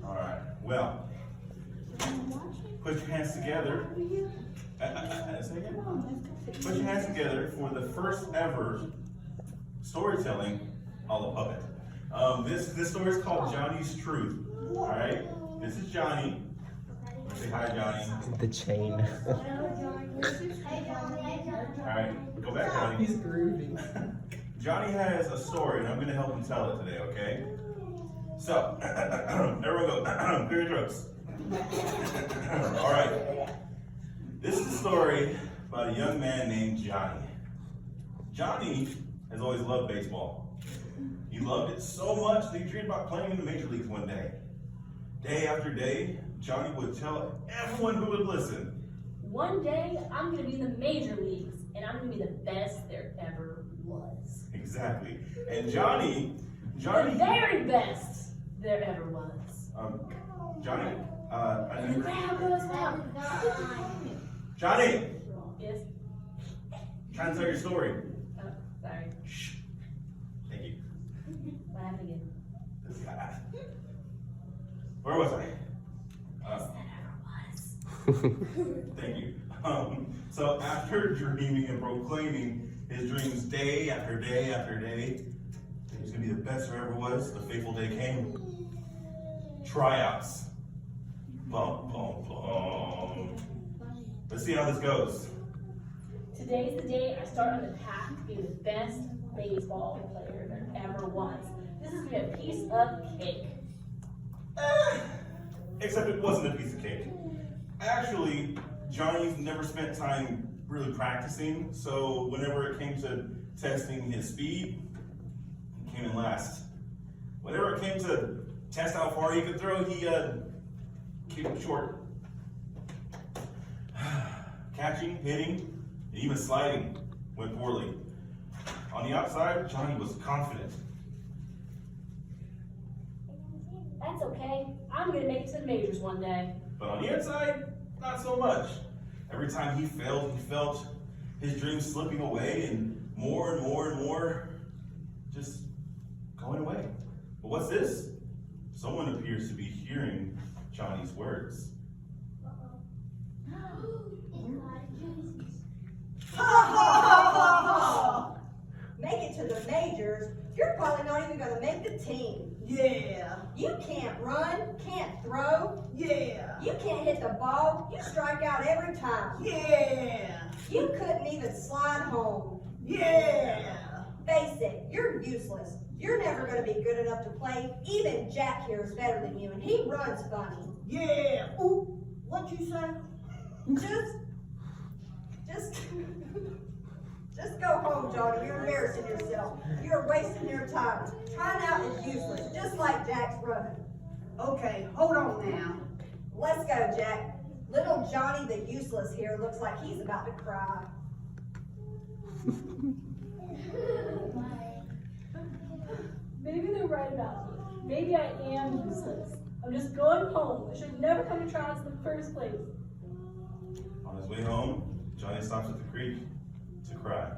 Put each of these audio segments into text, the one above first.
All right. Well, put your hands together. Say again? Put your hands together for the first ever storytelling on the puppet. This story is called Johnny's Truth. All right. This is Johnny. Say hi, Johnny. The chain. All right. Go back, Johnny. He's groovy. Johnny has a story, and I'm going to help him tell it today. Okay. So, everyone go. Clear your throats. All right. This is a story about a young man named Johnny. Johnny has always loved baseball. He loved it so much that he dreamed about playing in the major leagues one day. Day after day, Johnny would tell everyone who would listen. One day, I'm going to be in the major leagues, and I'm going to be the best there ever was. Exactly. And Johnny, The very best there ever was. Johnny, And the crowd goes wild. Johnny, Yes? try and tell your story. Oh, sorry. Shh. Thank you. What happened again? This guy. Where was I? Best that ever was. Thank you. So after dreaming and proclaiming his dreams day after day after day, it was going to be the best there ever was, the fateful day came. Tryouts. Bum, bum, bum. Let's see how this goes. Today's the day I start on the path to being the best baseball player there ever was. This is going to be a piece of cake. Except it wasn't a piece of cake. Actually, Johnny never spent time really practicing, so whenever it came to testing his speed, he came in last. Whenever it came to test how far he could throw, he came up short. Catching, hitting, and even sliding went poorly. On the outside, Johnny was confident. That's okay. I'm going to make it to the majors one day. But on the inside, not so much. Every time he failed, he felt his dreams slipping away and more and more and more just going away. But what's this? Someone appears to be hearing Johnny's words. Make it to the majors, you're probably not even gonna make the team. Yeah, You can't run, can't throw, yeah, you can't hit the ball, you strike out every time. yeah, You couldn't even slide home. yeah. Face it, you're useless. You're never gonna be good enough to play. Even Jack here is better than you, and he runs funny. Yeah. Ooh, what'd you say? Just go home, Johnny. You're embarrassing yourself. You're wasting your time. Trying out is useless, just like Jack's running. Okay, hold on now. Let's go, Jack. Little Johnny the useless here looks like he's about to cry. Maybe they're right about me. Maybe I am useless. I'm just going home. I should have never come to tryouts in the first place. On his way home, Johnny stops at the creek to cry.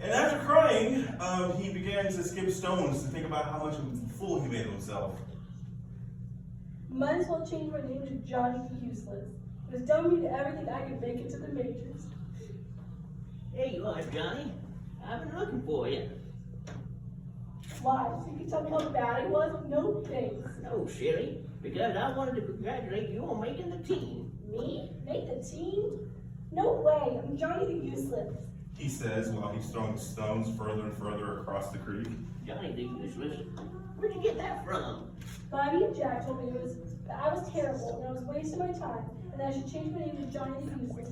And after crying, he began to skip stones to think about how much of a fool he made of himself. Might as well change my name to Johnny the Useless. It was done me to everything I could make it to the majors. There you are, Johnny. I've been looking for you. Why? So you can tell me how bad I was? No thanks. No, silly, because I wanted to congratulate you on making the team. Me? Make the team? No way. I'm Johnny the Useless. He says while he's throwing stones further and further across the creek. Johnny the Useless. Where'd you get that from? Bobby and Jack told me that I was terrible and I was wasting my time and that I should change my name to Johnny the Useless.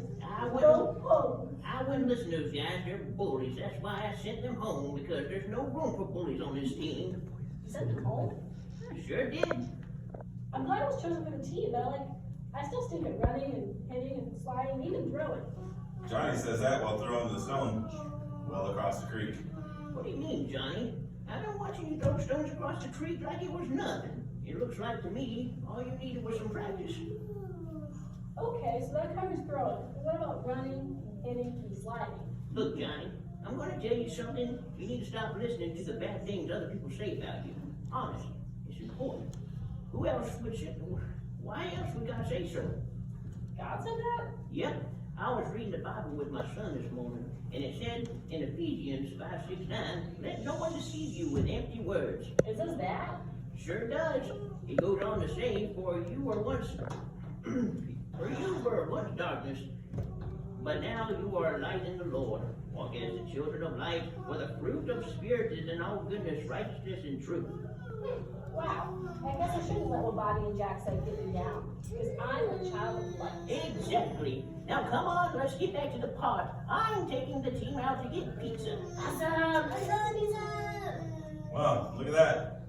Go home. I wouldn't listen to those guys. They're bullies. That's why I sent them home, because there's no room for bullies on this team. You sent them home? I sure did. I'm glad I was chosen for the team, but I still stink at running and hitting and sliding and even throwing. Johnny says that while throwing the stone well across the creek. What do you mean, Johnny? I've been watching you throw stones across the creek like it was nothing. It looks like to me all you needed was some practice. Okay, so that covers throwing. But what about running and hitting, keep sliding. Look, Johnny, I'm gonna tell you something. You need to stop listening to the bad things other people say about you. Honest, it's important. Who else would say, why else would God say so? God said that? Yep, I was reading the Bible with my son this morning, and it said in Ephesians 5:6-9, let no one deceive you with empty words. It says that? Sure does. He goes on to say, for you were once darkness, but now you are light in the Lord. Walk as the children of light, for the fruit of Spirit is in all goodness, righteousness, and truth. Wow. I guess I shouldn't let what Bobby and Jack say get me down, because I'm a child of light. Exactly. Now come on, let's get back to the pot. I'm taking the team out to get pizza. Wow, look at that.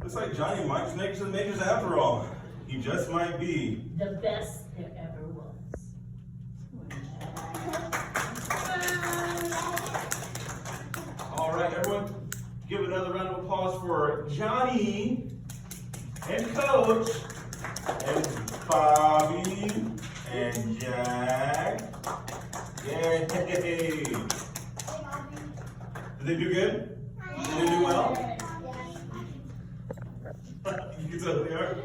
Looks like Johnny might make some majors after all. He just might be. The best there ever was. All right, everyone, give another round of applause for Johnny and Coach and Bobby and Jack. Yay! Did they do good? Did they do well? You can tell they are.